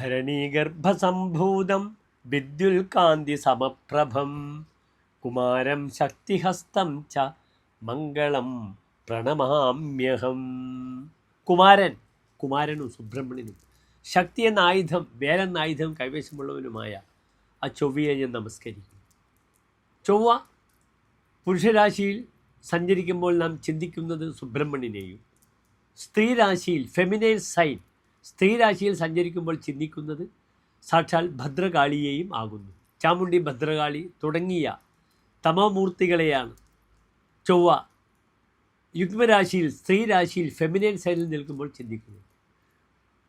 ധരണീഗർഭസംഭൂതം വിദ്യുൽകാന്തിസമപ്രഭം കുമാരം ശക്തിഹസ്തം ച മംഗളം പ്രണമാമ്യഹം. കുമാരനും സുബ്രഹ്മണ്യനും ശക്തി എന്ന ആയുധം, വേലെന്ന ആയുധം കൈവശമുള്ളവനുമായ ആ ചൊവ്വയെ ഞാൻ നമസ്കരിക്കുന്നു. ചൊവ്വ പുരുഷരാശിയിൽ സഞ്ചരിക്കുമ്പോൾ നാം ചിന്തിക്കുന്നത് സുബ്രഹ്മണ്യനെയും, സ്ത്രീരാശിയിൽ ഫെമിനൈൻ സൈൻ സ്ത്രീരാശിയിൽ സഞ്ചരിക്കുമ്പോൾ ചിന്തിക്കുന്നത് സാക്ഷാൽ ഭദ്രകാളിയെയും ആകുന്നു. ചാമുണ്ഡി, ഭദ്രകാളി തുടങ്ങിയ തമോമൂർത്തികളെയാണ് ചൊവ്വ യുഗ്മരാശിയിൽ സ്ത്രീരാശിയിൽ ഫെമിനൈൻ സൈനിൽ നിൽക്കുമ്പോൾ ചിന്തിക്കുന്നത്.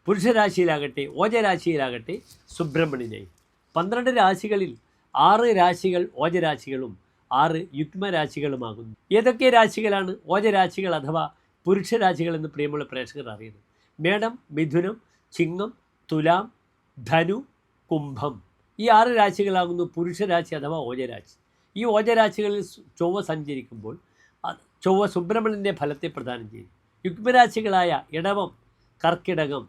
പുരുഷരാശിയിലാകട്ടെ ഓജരാശിയിലാകട്ടെ സുബ്രഹ്മണ്യനെയും. 12 രാശികളിൽ 6 രാശികൾ ഓജരാശികളും 6 യുഗ്മരാശികളുമാകുന്നു. ഏതൊക്കെ രാശികളാണ് ഓജരാശികൾ അഥവാ പുരുഷരാശികൾ എന്ന് പ്രിയമുള്ള പ്രേക്ഷകർ അറിയുന്നത്? മേടം, മിഥുനം, ചിങ്ങം, തുലാം, ധനു, കുംഭം. ഈ 6 രാശികളാകുന്നു പുരുഷരാശി അഥവാ ഓജരാശി. ഈ ഓജരാശികളിൽ ചൊവ്വ സഞ്ചരിക്കുമ്പോൾ ചൊവ്വ സുബ്രഹ്മണ്യൻ്റെ ഫലത്തെ പ്രദാനം ചെയ്യും. യുഗ്മരാശികളായ ഇടവം, കർക്കിടകം,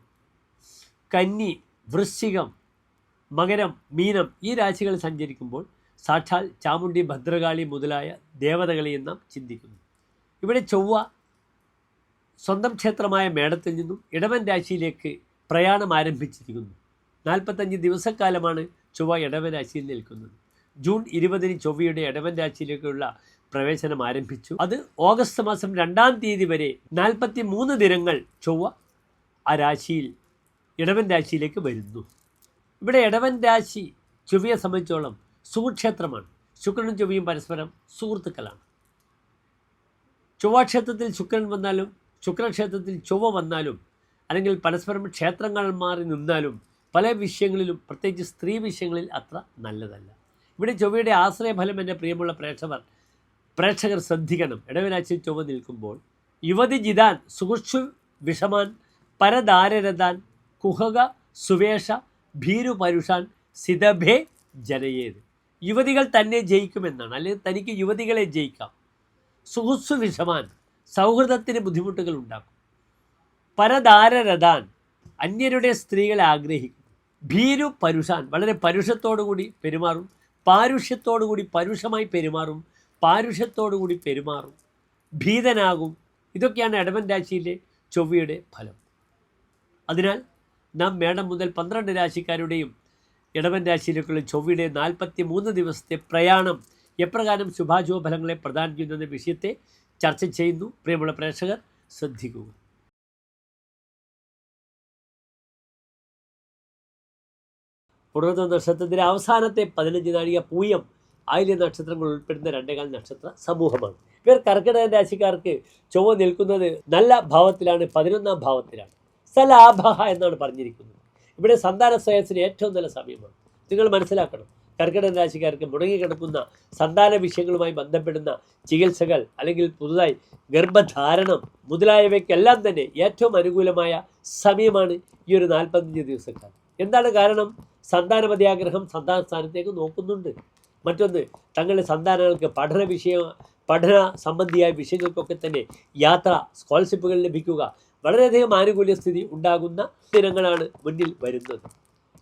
കന്നി, വൃശ്ചികം, മകരം, മീനം ഈ രാശികൾ സഞ്ചരിക്കുമ്പോൾ സാക്ഷാൽ ചാമുണ്ഡി, ഭദ്രകാളി മുതലായ ദേവതകളെയും നാം ചിന്തിക്കുന്നു. ഇവിടെ ചൊവ്വ സ്വന്തം ക്ഷേത്രമായ മേടത്തിൽ നിന്നും ഇടവൻ രാശിയിലേക്ക് പ്രയാണം ആരംഭിച്ചിരിക്കുന്നു. 45 ദിവസക്കാലമാണ് ചൊവ്വ ഇടവൻ രാശിയിൽ നിൽക്കുന്നത്. ജൂൺ 20 ചൊവ്വയുടെ ഇടവൻ രാശിയിലേക്കുള്ള പ്രവേശനം ആരംഭിച്ചു. അത് ഓഗസ്റ്റ് മാസം 2-ാം തീയതി വരെ 43 ദിനങ്ങൾ ചൊവ്വ ആ രാശിയിൽ ഇടവൻ രാശിയിലേക്ക് വരുന്നു. ഇവിടെ ഇടവൻ രാശി ചൊവ്വയെ സംബന്ധിച്ചോളം സുക്ഷേത്രമാണ്. ശുക്രനും ചൊവ്വയും പരസ്പരം സുഹൃത്തുക്കളാണ്. ചൊവ്വാക്ഷേത്രത്തിൽ ശുക്രൻ വന്നാലും ശുക്രക്ഷേത്രത്തിൽ ചൊവ്വ വന്നാലും അല്ലെങ്കിൽ പരസ്പരം ക്ഷേത്രങ്ങൾ മാറി നിന്നാലും പല വിഷയങ്ങളിലും പ്രത്യേകിച്ച് സ്ത്രീ വിഷയങ്ങളിൽ അത്ര നല്ലതല്ല. ഇവിടെ ചൊവ്വയുടെ ആശ്രയഫലം എൻ്റെ പ്രിയമുള്ള പ്രേക്ഷകർ ശ്രദ്ധിക്കണം. ഇടവരാശിയിൽ ചൊവ്വ നിൽക്കുമ്പോൾ യുവതി ജിതാൻ സുഹൃഷു വിഷമാൻ പരദാരരതാൻ കുഹക സുവേഷ ഭീരു പരുഷാൻ സിതഭേ ജനയേത്. യുവതികൾ തന്നെ ജയിക്കുമെന്നാണ്, അല്ലെങ്കിൽ തനിക്ക് യുവതികളെ ജയിക്കാം. സുഹൃത്സു വിഷമാൻ സൗഹൃദത്തിന് ബുദ്ധിമുട്ടുകൾ ഉണ്ടാക്കും. പരദാരരതാൻ അന്യരുടെ സ്ത്രീകളെ ആഗ്രഹിക്കും. ഭീരു പരുഷാൻ വളരെ പരുഷത്തോടുകൂടി പെരുമാറും. പാരുഷ്യത്തോടുകൂടി പരുഷമായി പെരുമാറും. പാരുഷ്യത്തോടുകൂടി പെരുമാറും. ഭീതനാകും. ഇതൊക്കെയാണ് ഇടവൻ രാശിയിലെ ചൊവ്വയുടെ ഫലം. അതിനാൽ നാം മേടം മുതൽ 12 രാശിക്കാരുടെയും ഇടവൻ രാശിയിലേക്കുള്ള ചൊവ്വയുടെ 43 ദിവസത്തെ പ്രയാണം എപ്രകാരം ശുഭാശുഭ ഫലങ്ങളെ പ്രദാനം ചെയ്യുന്ന വിഷയത്തെ ചർച്ച ചെയ്യുന്നു. പ്രിയമുള്ള പ്രേക്ഷകർ ശ്രദ്ധിക്കുക. പുണർന്ന നക്ഷത്രത്തിൻ്റെ അവസാനത്തെ 15 നാഴിക പൂയം, ആയില്യ നക്ഷത്രങ്ങൾ ഉൾപ്പെടുന്ന 2 നക്ഷത്ര സമൂഹമാണ്. ഇവർ കർക്കിടക രാശിക്കാർക്ക് ചൊവ്വ നിൽക്കുന്നത് നല്ല ഭാവത്തിലാണ്, 11-ാം ഭാവത്തിലാണ്. സലാഭ എന്നാണ് പറഞ്ഞിരിക്കുന്നത്. ഇവിടെ സന്താന ശ്രേയസ്സിന് ഏറ്റവും നല്ല സമയമാണ്. നിങ്ങൾ മനസ്സിലാക്കണം, കർക്കിടക രാശിക്കാർക്ക് മുടങ്ങിക്കിടക്കുന്ന സന്താന വിഷയങ്ങളുമായി ബന്ധപ്പെടുന്ന ചികിത്സകൾ അല്ലെങ്കിൽ പുതുതായി ഗർഭധാരണം മുതലായവയ്ക്കെല്ലാം തന്നെ ഏറ്റവും അനുകൂലമായ സമയമാണ് ഈ ഒരു 45 ദിവസക്കാലം. എന്താണ് കാരണം? സന്താനമതിയാഗ്രഹം സന്താന സ്ഥാനത്തേക്ക് നോക്കുന്നുണ്ട്. മറ്റൊന്ന്, തങ്ങളുടെ സന്താനങ്ങൾക്ക് പഠന സംബന്ധിയായ വിഷയങ്ങൾക്കൊക്കെ തന്നെ യാത്ര, സ്കോളർഷിപ്പുകൾ ലഭിക്കുക, വളരെയധികം ആനുകൂല്യ സ്ഥിതി ഉണ്ടാകുന്ന ദിനങ്ങളാണ് മുന്നിൽ വരുന്നത്.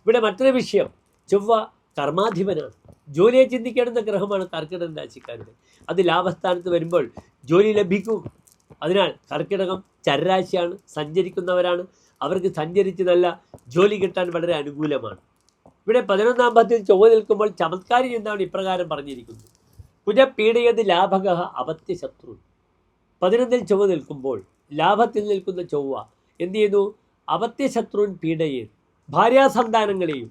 ഇവിടെ മറ്റൊരു വിഷയം, ചൊവ്വ കർമാധിപനാണ്. ജോലിയെ ചിന്തിക്കേണ്ടുന്ന ഗ്രഹമാണ് കർക്കിടക രാശിക്കാരുടെ. അത് ലാഭസ്ഥാനത്ത് വരുമ്പോൾ ജോലി ലഭിക്കും. അതിനാൽ കർക്കിടകം ചരരാശിയാണ്, സഞ്ചരിക്കുന്നവരാണ്. അവർക്ക് സഞ്ചരിച്ച് നല്ല ജോലി കിട്ടാൻ വളരെ അനുകൂലമാണ്. ഇവിടെ 11-ാം ഭാവത്തിൽ ചൊവ്വ നിൽക്കുമ്പോൾ ചമത്കാരി എന്താണ് ഇപ്രകാരം പറഞ്ഞിരിക്കുന്നത്: കുജപീഡയത് ലാഭക അപത്യ ശത്രു. 11-ൽ ചൊവ്വ നിൽക്കുമ്പോൾ ലാഭത്തിൽ നിൽക്കുന്ന ചൊവ്വ എന്ത് ചെയ്യുന്നു? അപത്യശത്രുൻ പീഡയേത്. ഭാര്യാസന്താനങ്ങളെയും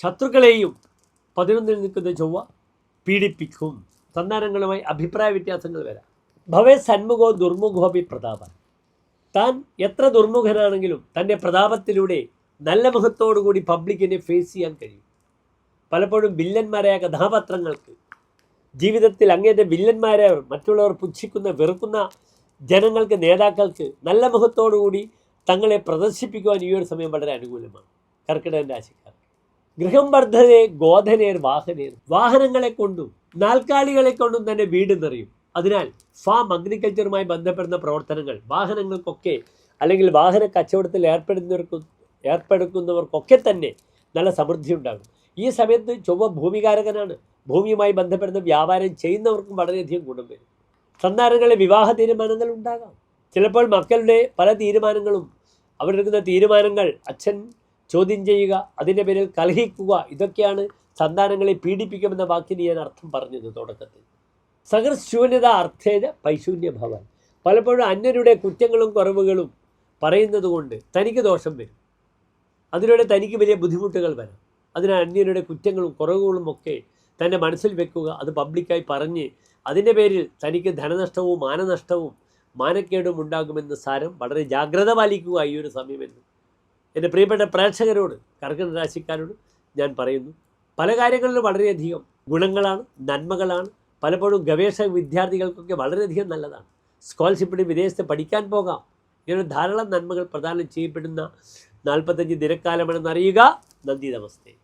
ശത്രുക്കളെയും 11-ൽ നിൽക്കുന്ന ചൊവ്വ പീഡിപ്പിക്കും. സന്താനങ്ങളുമായി അഭിപ്രായ വ്യത്യാസങ്ങൾ വരാം. ഭവേ സന്മുഖോ ദുർമുഖോപി പ്രതാപൻ. താൻ എത്ര ദുർമുഖനാണെങ്കിലും തൻ്റെ പ്രതാപത്തിലൂടെ നല്ല മുഖത്തോടുകൂടി പബ്ലിക്കിനെ ഫേസ് ചെയ്യാൻ കഴിയും. പലപ്പോഴും വില്ലന്മാരായ കഥാപാത്രങ്ങൾക്ക് ജീവിതത്തിൽ അങ്ങേറ്റം വില്ലന്മാരെ മറ്റുള്ളവർ പുച്ഛിക്കുന്ന വെറുക്കുന്ന ജനങ്ങൾക്ക്, നേതാക്കൾക്ക് നല്ല മുഖത്തോടുകൂടി തങ്ങളെ പ്രദർശിപ്പിക്കുവാൻ ഈ ഒരു സമയം വളരെ അനുകൂലമാണ് കർക്കിടകൻ രാശിക്കാർ. ഗൃഹം വർദ്ധനേ ഗോധനേർ വാഹനേർ. വാഹനങ്ങളെ കൊണ്ടും നാൽക്കാലികളെ കൊണ്ടും തന്നെ വീട് നിറയും. അതിനാൽ ഫാം, അഗ്രികൾച്ചറുമായി ബന്ധപ്പെടുന്ന പ്രവർത്തനങ്ങൾ, വാഹനങ്ങൾക്കൊക്കെ അല്ലെങ്കിൽ വാഹന കച്ചവടത്തിൽ ഏർപ്പെടുക്കുന്നവർക്കൊക്കെ തന്നെ നല്ല സമൃദ്ധി ഉണ്ടാകും. ഈ സമയത്ത് ചൊവ്വ ഭൂമികാരകനാണ്. ഭൂമിയുമായി ബന്ധപ്പെടുന്ന വ്യാപാരം ചെയ്യുന്നവർക്കും വളരെയധികം ഗുണം വരും. സന്താനങ്ങളിലെ വിവാഹ തീരുമാനങ്ങൾ ഉണ്ടാകാം. ചിലപ്പോൾ മക്കളുടെ പല തീരുമാനങ്ങളും അവരെടുക്കുന്ന തീരുമാനങ്ങൾ അച്ഛൻ ചോദ്യം ചെയ്യുക, അതിൻ്റെ പേരിൽ കലഹിക്കുക, ഇതൊക്കെയാണ് സന്താനങ്ങളെ പീഡിപ്പിക്കുമെന്ന വാക്കിന് ഞാൻ അർത്ഥം പറഞ്ഞത് തുടക്കത്തിൽ. സഹൃശൂന്യത അർത്ഥേന പൈശൂന്യ ഭവൻ. പലപ്പോഴും അന്യരുടെ കുറ്റങ്ങളും കുറവുകളും പറയുന്നത് കൊണ്ട് തനിക്ക് ദോഷം വരും. അതിലൂടെ തനിക്ക് വലിയ ബുദ്ധിമുട്ടുകൾ വരാം. അതിനാൽ അന്യരുടെ കുറ്റങ്ങളും കുറവുകളും ഒക്കെ തൻ്റെ മനസ്സിൽ വെക്കുക, അത് പബ്ലിക്കായി പറഞ്ഞ് അതിൻ്റെ പേരിൽ തനിക്ക് ധനനഷ്ടവും മാനനഷ്ടവും മാനക്കേടും ഉണ്ടാകുമെന്ന് സാരം. വളരെ ജാഗ്രത പാലിക്കുക ഈ ഒരു സമയമെന്ന് എൻ്റെ പ്രിയപ്പെട്ട പ്രേക്ഷകരോട്, കർക്കിടക രാശിക്കാരോട് ഞാൻ പറയുന്നു. പല കാര്യങ്ങളിലും വളരെയധികം ഗുണങ്ങളാണ്, നന്മകളാണ്. പലപ്പോഴും ഗവേഷക വിദ്യാർത്ഥികൾക്കൊക്കെ വളരെയധികം നല്ലതാണ്. സ്കോളർഷിപ്പിന് വിദേശത്ത് പഠിക്കാൻ പോകാം. ഇങ്ങനെ ധാരാളം നന്മകൾ പ്രദാനം ചെയ്യപ്പെടുന്ന 45 ദിനക്കാലമാണെന്ന് അറിയുക. നന്ദി, നമസ്തേ.